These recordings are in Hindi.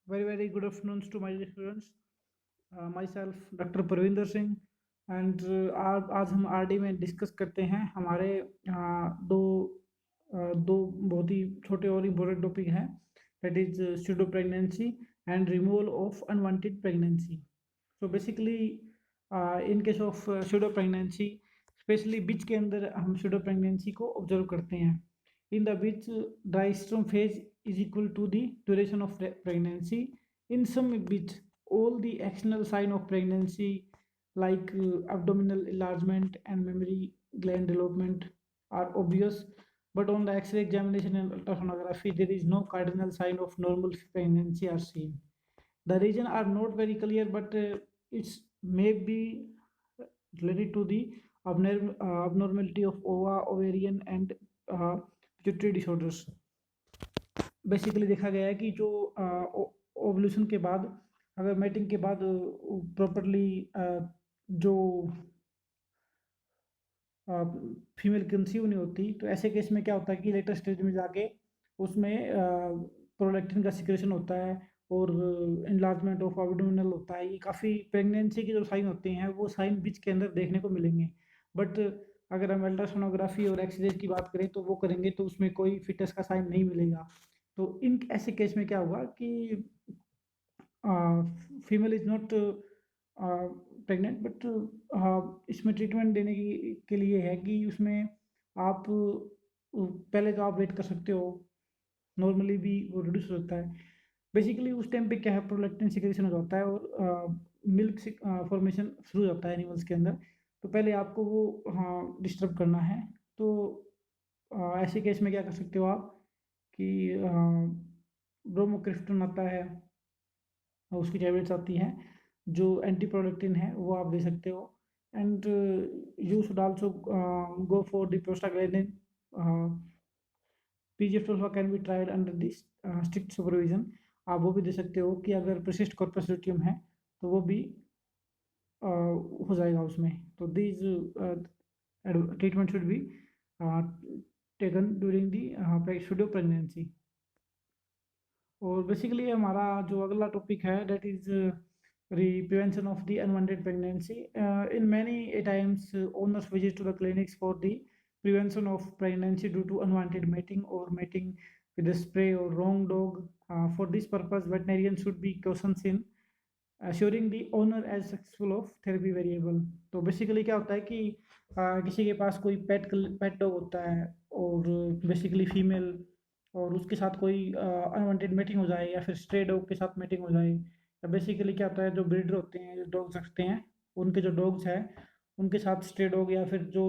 Very good afternoon to my students. Myself doctor Parvinder Singh and आज हम आरडी में डिस्कस करते हैं हमारे दो बहुत ही छोटे और इम्पोर्टेंट टॉपिक हैं, that is pseudo pregnancy and removal of unwanted pregnancy. So basically in case of pseudo pregnancy, especially बीच के अंदर हम स्यूडो प्रेगनेंसी को ऑब्जर्व करते हैं. In the which diastrom phase is equal to the duration of pregnancy. In some which all the external sign of pregnancy like abdominal enlargement and mammary gland development are obvious, but on the X-ray examination and ultrasonography there is no cardinal sign of normal pregnancy are seen. The reason are not very clear, but it's may be related to the abnormality of ova, ovarian and pituitary disorders. Basically देखा गया है कि जो ओवल्यूशन के बाद, अगर मैटिंग के बाद प्रॉपरली जो फीमेल कंसीव नहीं होती, तो ऐसे केस में क्या होता है कि लेटर स्टेज में जाके उसमें प्रोलैक्टिन का सिक्रेशन होता है और एनलार्जमेंट ऑफ एब्डोमिनल होता है. ये काफ़ी प्रेगनेंसी के जो साइन होते हैं वो साइन बीच के अंदर देखने को मिलेंगे. बट अगर हम अल्ट्रासोनोग्राफी और एक्सरे की बात करें तो वो करेंगे तो उसमें कोई फिटनेस का साइन नहीं मिलेगा. तो इन ऐसे केस में क्या होगा कि female is not pregnant, but इसमें ट्रीटमेंट देने के लिए है कि उसमें आप पहले तो आप वेट कर सकते हो, नॉर्मली भी वो रिड्यूस हो जाता है. बेसिकली उस टाइम पे क्या है, प्रोलैक्टिन सिक्रेशन हो जाता है और मिल्क फॉर्मेशन शुरू हो जाता है एनिमल्स के अंदर. तो पहले आपको वो डिस्टर्ब करना है. तो ऐसे केस में क्या कर सकते हो आप कि ब्रोमोक्रिप्टन आता है, उसकी टैबलेट्स आती हैं जो एंटी प्रोलैक्टिन है, वो आप दे सकते हो. And you should also go for the prostaglandin. PGF can be tried under this strict supervision. आप वो भी दे सकते हो कि अगर प्रेसिस्ट कॉर्पस ल्यूटियम है तो वो भी हो जाएगा उसमें. तो this treatment should be taken during the pseudo pregnancy. और बेसिकली हमारा जो अगला टॉपिक है that is prevention of the unwanted pregnancy. In many times owners visit to the clinics for the prevention of pregnancy due to unwanted mating or mating with a stray or wrong dog. For this purpose, veterinarians should be cautious in assuring the owner as successful of therapy variable. तो बेसिकली क्या होता है कि किसी के पास कोई पेट डॉग होता है और बेसिकली फीमेल, और उसके साथ कोई अनवांटेड मेटिंग हो जाए या फिर स्ट्रे डॉग के साथ मेटिंग हो जाए. या बेसिकली क्या होता है, जो ब्रीडर होते हैं, जो डॉग्स रखते हैं, उनके जो डॉग्स हैं उनके साथ स्ट्रे डॉग या फिर जो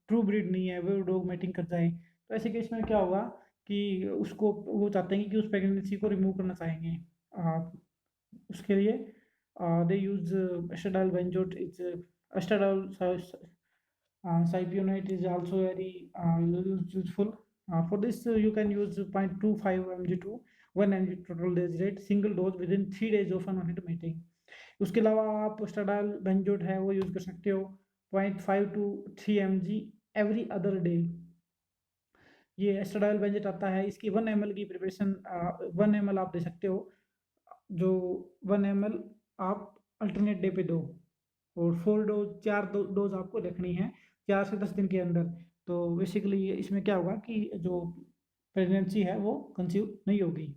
ट्रू ब्रीड नहीं है वो डॉग मेटिंग कर जाए. तो ऐसे केस में क्या होगा कि उसको वो चाहते हैं कि उस प्रेगनेंसी को रिमूव करना चाहेंगे. उसके लिए they use estradiol benzoate. Is estradiol cypionate is also very useful. For this you can use 0.25 mg to 1 mg total dose rate single dose within 3 days of unwanted mating. उसके अलावा आप एस्ट्राडाइल बेंजोएट है वो यूज़ कर सकते हो 0.5 to 3 mg every other day. ये एस्ट्राडाइल बेंजोएट आता है, इसकी 1 ml की प्रिपरेशन 1 ml आप दे सकते हो, जो 1 ml आप अल्टरनेट डे पे दो. और 4 डोज आपको रखनी है 4 से 10 दिन के अंदर. तो बेसिकली इसमें क्या होगा कि जो प्रेगनेंसी है वो कंसीव नहीं होगी.